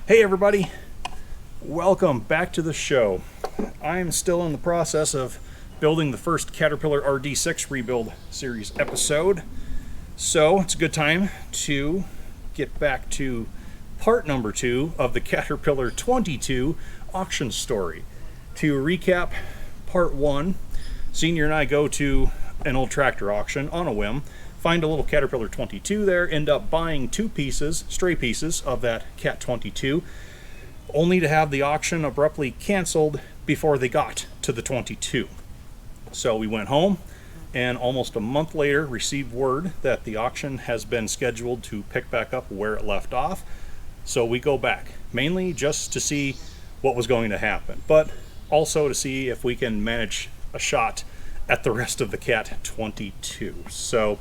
Hey everybody, welcome back to the show. I'm still in the process of building the first Caterpillar RD6 rebuild series episode, so it's a good time to get back to part number 2 of the Caterpillar 22 auction story. To recap part 1, Senior and I go to an old tractor auction on a whim, find a little Caterpillar 22 there, end up buying 2 pieces, stray pieces of that Cat 22, only to have the auction abruptly canceled before they got to the 22. So we went home and almost a month later received word that the auction has been scheduled to pick back up where it left off. So we go back, mainly just to see what was going to happen, but also to see if we can manage a shot at the rest of the Cat 22. So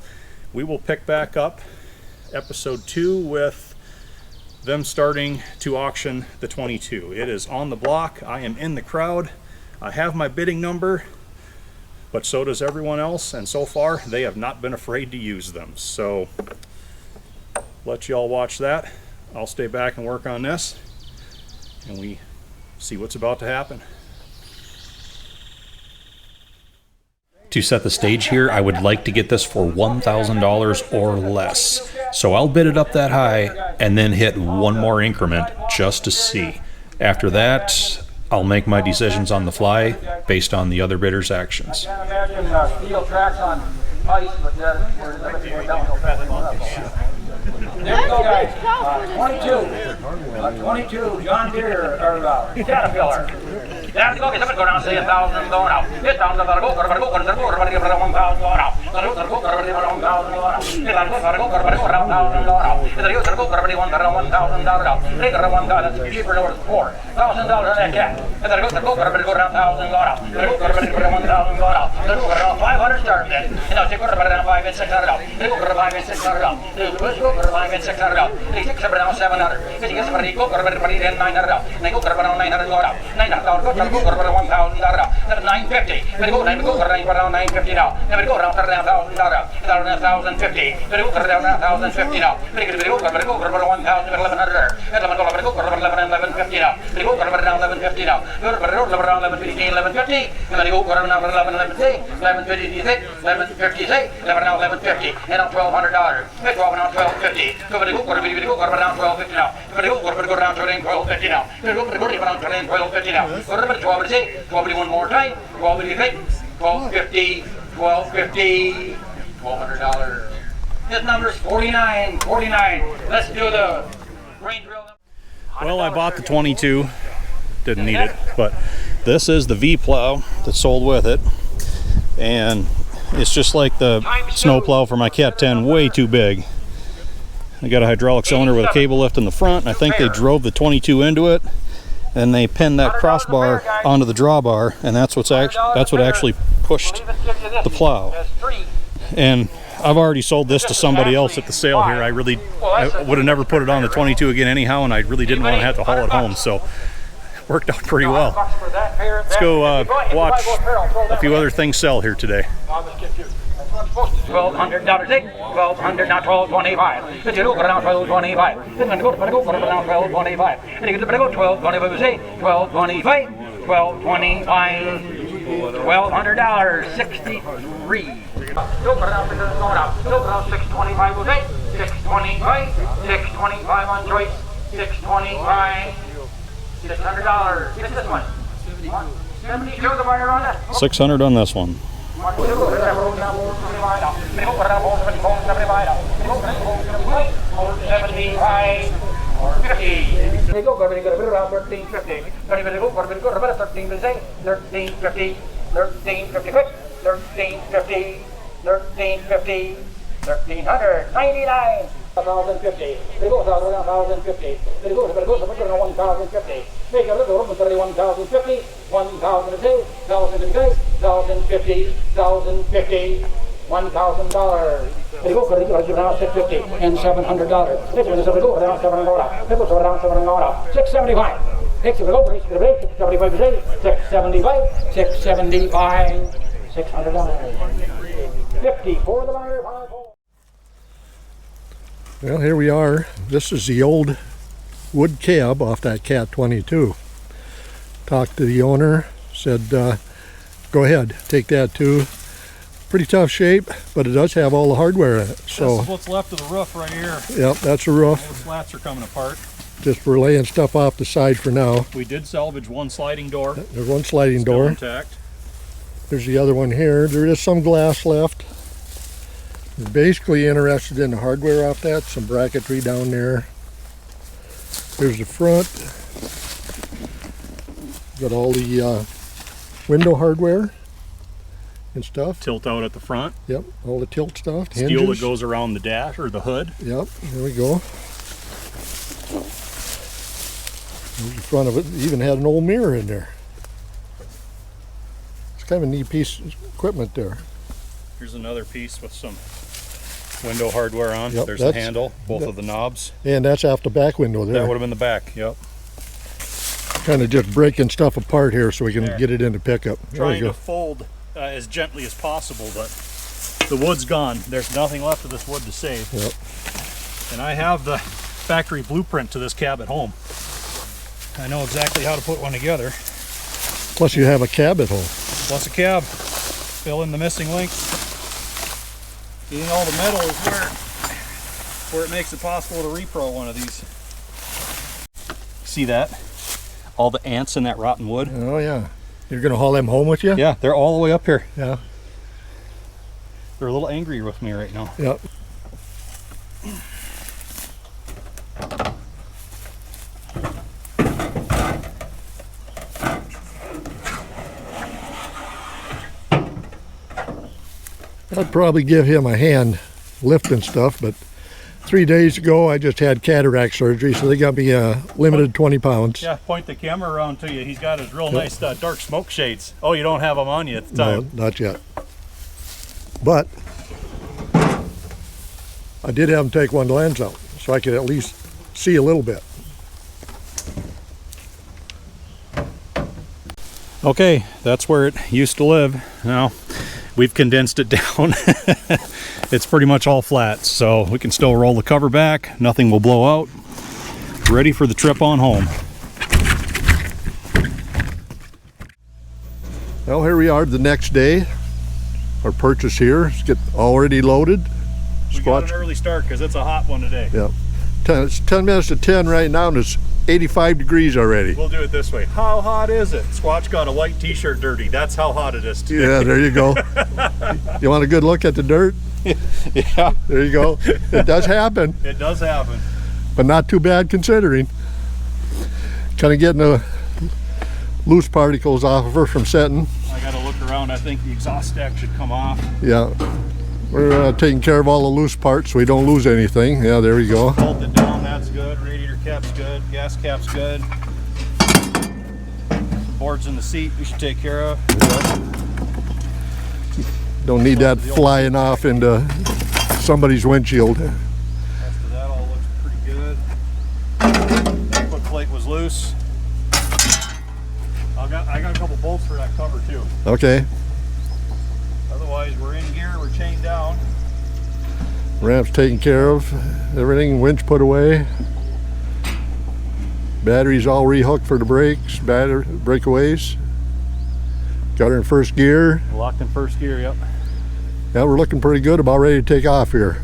we will pick back up episode 2 with them starting to auction the 22. It is on the block. I am in the crowd. I have my bidding number, but so does everyone else, and so far they have not been afraid to use them. So let y'all watch that. I'll stay back and work on this, and we see what's about to happen. To set the stage here, I would like to get this for $1,000 or less. So I'll bid it up that high and then hit one more increment just to see. After that, I'll make my decisions on the fly based on the other bidders' actions. I can't imagine steel tracks on ice, but we're down so fast. There we go, guys. 22 John Deere, or Caterpillar. That's okay, someone go down, say 1,000 going out. It's down to the go, everybody give it 1,000 going out. The go, everybody give it 1,000 going out. It's down to the go, everybody go around 1,000 going out. It's the go, everybody want $1,000 out. Take it 1,000, that's cheaper than it's $4,000 on that cat. And the go, everybody go around 1,000 going out. The go, everybody go around 1,000 going out. The go, around 500 starting then. And now take everybody down 5 and 600 out. The go, everybody 5 and 600 out. The go, everybody 5 and 600 out. They take everybody down 700. Because you get somebody go, everybody then 900 out. And they go, everybody down 900 going out. 900 go, everybody 1,000. That's 950. Let me go around 950 now. Let me go around $1,000. $1,050. Let me go around $1,050 now. Let me go around 1,100. Let me go around 1150 now. Let me go around 1150 now. Let me go around 1150, 1150. Let me go around 1150, 1156, 1156. Let me go around 1150. And now $1,200. Let me go around 1250. Let me go around 1250 now. Let me go around 1250 now. Let me go around 1250 now. Let me go around 1250 one more time. 1250, 1250, $1,200. This number's 49. Let's do the grain drill. Well, I bought the 22, didn't need it, but this is the V plow that sold with it, and it's just like the snow plow for my Cat 10, way too big. I got a hydraulic cylinder with a cable lift in the front, and I think they drove the 22 into it, and they pinned that crossbar onto the drawbar, and that's what actually pushed the plow. And I've already sold this to somebody else at the sale here. I would have never put it on the 22 again anyhow, and I really didn't want to have to haul it home, so it worked out pretty well. Let's go watch a few other things sell here today. $1,200, $1,200, now $1,225. If you look around $1,225, then go around $1,225. And you get to go $1,225, say $1,225, $1,225, $1,200, 63. Look around $625, we'll say $625, $625 on choice, $625, $600. Get this one. 72 the buyer on that. $600 on this one. $1,399. 1,050. They go 1,050. They go 1,050. Make a little over 1,050. 1,000 a day. 1,000 a day. 1,050. 1,050. $1,000. They go for the around $650 and $700. They go around $700. They go around $700. $675. Take the over. $675. $675. $675. $600. 50 for the buyer. Well, here we are. This is the old wood cab off that Cat 22. Talked to the owner, said go ahead, take that too. Pretty tough shape, but it does have all the hardware in it. So this is what's left of the roof right here. Yep, that's the All roof. the slats are coming apart. Just we're laying stuff off the side for now. We did salvage one sliding door. There's one sliding Still door. intact. There's the other one here. There is some glass left. Basically interested in the hardware off that. Some bracketry down there. There's the front. Got all the window hardware and stuff. Tilt out at the front. Yep, all the tilt stuff. Steel hinges. that goes around the dash or the hood. Yep, there we go. There's the front of it. Even had an old mirror in there. It's kind of a neat piece of equipment there. Here's another piece with some window hardware on. Yep, There's the handle, both of the knobs. And that's off the back window there. That would have been the back, yep. Kind of just breaking stuff apart here so we can get it into pickup. There we Trying go. to fold as gently as possible, but the wood's gone. There's nothing left of this wood to save. Yep. And I have the factory blueprint to this cab at home. I know exactly how to put one together. Plus you have a cab at home. Plus a cab. Fill in the missing links. Getting all the metal is where it makes it possible to repro one of these. See that? All the ants in that rotten wood? Oh yeah. You're gonna haul them home with you? Yeah, they're all the way up here. Yeah. They're a little angry with me right now. Yep. I'd probably give him a hand lifting stuff, but 3 days ago I just had cataract surgery, so they got me limited 20 pounds. Yeah, point the camera around to you. He's got his real nice dark smoke shades. Oh, you don't have them on you at the time. No, not yet. But I did have him take one lens out, so I could at least see a little bit. Okay, that's where it used to live. Now, we've condensed it down. It's pretty much all flat, so we can still roll the cover back. Nothing will blow out. Ready for the trip on home. Well, here we are the next day. Our purchase here is already loaded. We got an early start because it's a hot one today. Yeah. It's 10 minutes to 10 right now, and it's 85 degrees already. We'll do it this way. How hot is it? Squatch got a white t-shirt dirty. That's how hot it is today. Yeah, there you go. You want a good look at the dirt? Yeah. There you go. It does happen. It does happen. But not too bad considering. Kind of getting the loose particles off of her from setting. I got to look around. I think the exhaust stack should come off. Yeah. We're taking care of all the loose parts so we don't lose anything. Yeah, there we go. Bolt it down. That's good. Radiator cap's good. Gas cap's good. Some boards in the seat we should take care of. Don't need that flying off into somebody's windshield. Rest of that all looks pretty good. That foot plate was loose. I got a couple bolts for that cover too. Okay. Otherwise, we're in gear. We're chained down. Ramp's taken care of. Everything, winch put away. Batteries all rehooked for the brakes, breakaways. Got her in first gear. Locked in first gear, yep. Yeah, we're looking pretty good, about ready to take off here.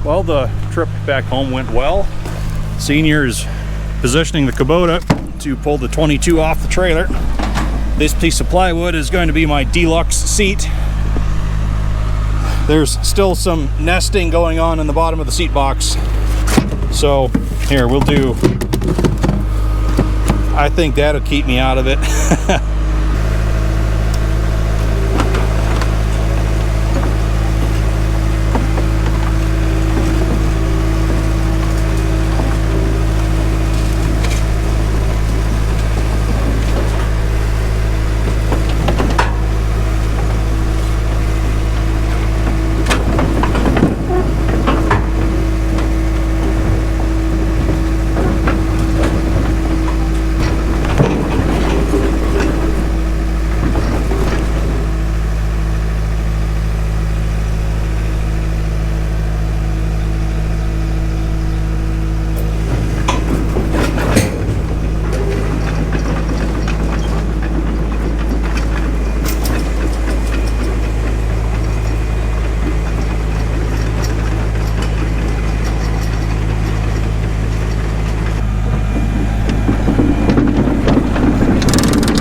Well, the trip back home went well. Senior is positioning the Kubota to pull the 22 off the trailer. This piece of plywood is going to be my deluxe seat. There's still some nesting going on in the bottom of the seat box. So here, we'll do, I think that'll keep me out of it.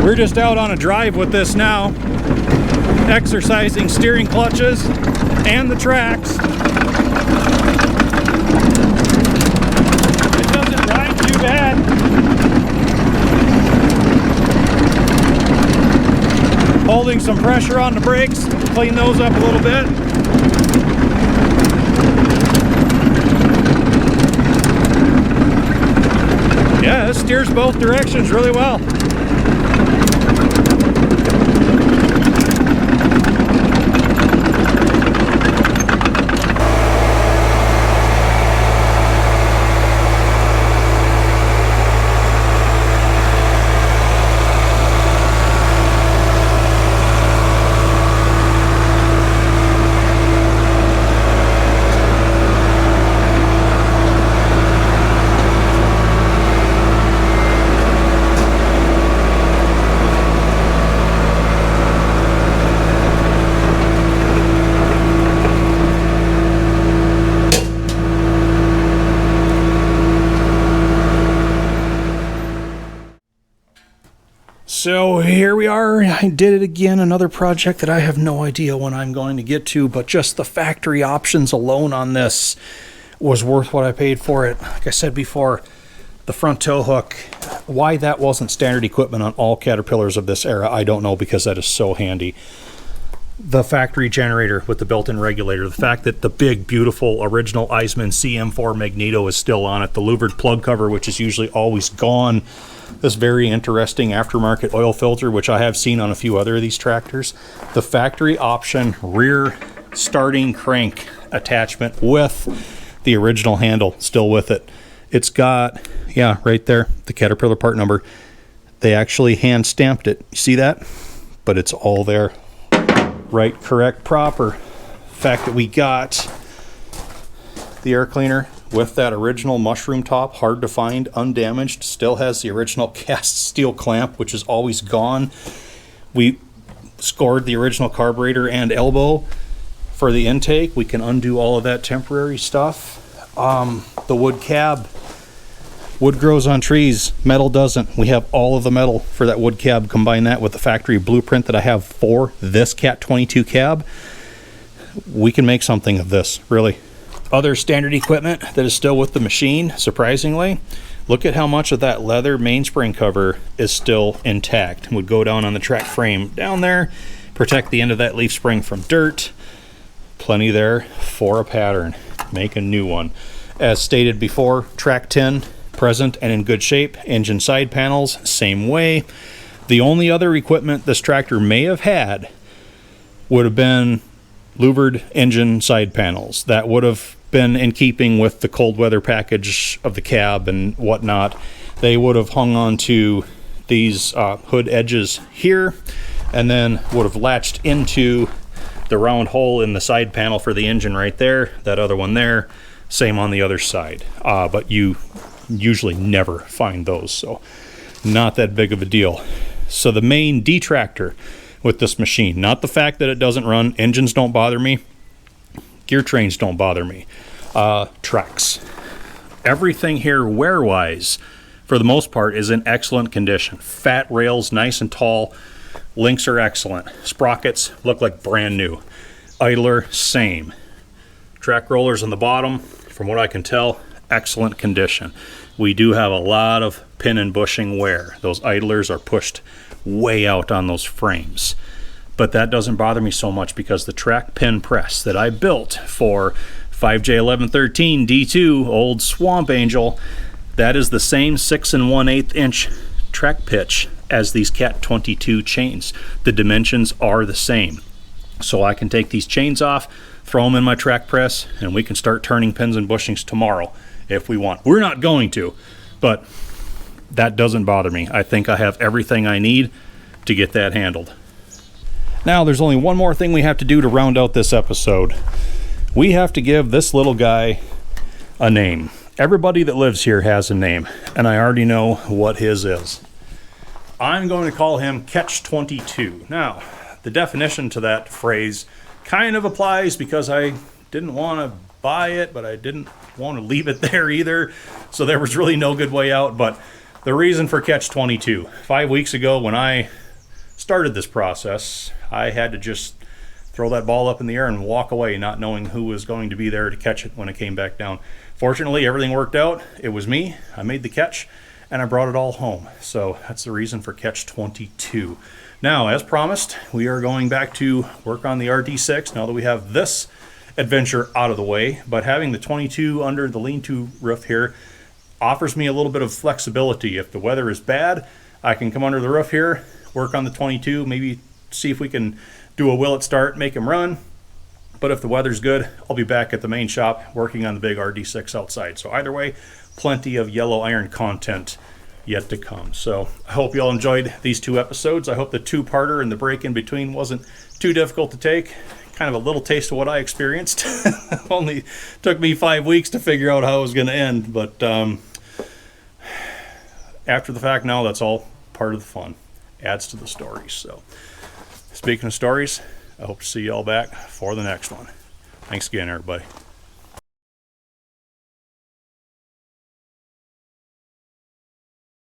We're just out on a drive with this now, exercising steering clutches and the tracks. It doesn't ride too bad. Holding some pressure on the brakes, clean those up a little bit. Yeah, this steers both directions really well. So here we are. I did it again, another project that I have no idea when I'm going to get to, but just the factory options alone on this was worth what I paid for it. Like I said before, the front tow hook, why that wasn't standard equipment on all Caterpillars of this era, I don't know, because that is so handy. The factory generator with the built-in regulator, the fact that the big, beautiful, original Eisman CM4 magneto is still on it, the louvered plug cover, which is usually always gone, this very interesting aftermarket oil filter, which I have seen on a few other of these tractors, the factory option rear starting crank attachment with the original handle still with it. It's got, yeah, right there, the Caterpillar part number. They actually hand stamped it. You see that? But it's all there. Right, correct, proper. Fact that we got the air cleaner with that original mushroom top, hard to find, undamaged, still has the original cast steel clamp, which is always gone. We scored the original carburetor and elbow for the intake. We can undo all of that temporary stuff. The wood cab, wood grows on trees, metal doesn't. We have all of the metal for that wood cab. Combine that with the factory blueprint that I have for this Cat 22 cab. We can make something of this, really. Other standard equipment that is still with the machine, surprisingly, look at how much of that leather mainspring cover is still intact. Would go down on the track frame down there, protect the end of that leaf spring from dirt. Plenty there for a pattern. Make a new one. As stated before, track tin, present and in good shape. Engine side panels, same way. The only other equipment this tractor may have had would have been louvered engine side panels. That would have been in keeping with the cold weather package of the cab and whatnot. They would have hung on to these hood edges here and then would have latched into the round hole in the side panel for the engine right there, that other one there, same on the other side. But you usually never find those, so not that big of a deal. So the main detractor with this machine, not the fact that it doesn't run, engines don't bother me, gear trains don't bother me, tracks. Everything here wear-wise, for the most part, is in excellent condition. Fat rails, nice and tall. Links are excellent. Sprockets look like brand new. Idler, same. Track rollers on the bottom, from what I can tell, excellent condition. We do have a lot of pin and bushing wear. Those idlers are pushed way out on those frames. But that doesn't bother me so much because the track pin press that I built for 5J1113 D2 old Swamp Angel, that is the same 6 1/8 inch track pitch as these Cat 22 chains. The dimensions are the same. So I can take these chains off, throw them in my track press, and we can start turning pins and bushings tomorrow if we want. We're not going to, but that doesn't bother me. I think I have everything I need to get that handled. Now there's only one more thing we have to do to round out this episode. We have to give this little guy a name. Everybody that lives here has a name, and I already know what his is. I'm going to call him Catch 22. Now, the definition to that phrase kind of applies because I didn't want to buy it, but I didn't want to leave it there either. So there was really no good way out. But the reason for Catch 22, 5 weeks ago when I started this process, I had to just throw that ball up in the air and walk away, not knowing who was going to be there to catch it when it came back down. Fortunately, everything worked out. It was me. I made the catch, and I brought it all home. So that's the reason for Catch 22. Now, as promised, we are going back to work on the RD6 now that we have this adventure out of the way. But having the 22 under the lean-to roof here offers me a little bit of flexibility. If the weather is bad, I can come under the roof here, work on the 22, maybe see if we can do a willet start, make him run. But if the weather's good, I'll be back at the main shop working on the big RD6 outside. So either way, plenty of yellow iron content yet to come. So I hope you all enjoyed these 2 episodes. I hope the 2-parter and the break in between wasn't too difficult to take. Kind of a little taste of what I experienced. Only took me 5 weeks to figure out how it was going to end. But after the fact now, that's all part of the fun. Adds to the stories. So speaking of stories, I hope to see you all back for the next one. Thanks again, everybody.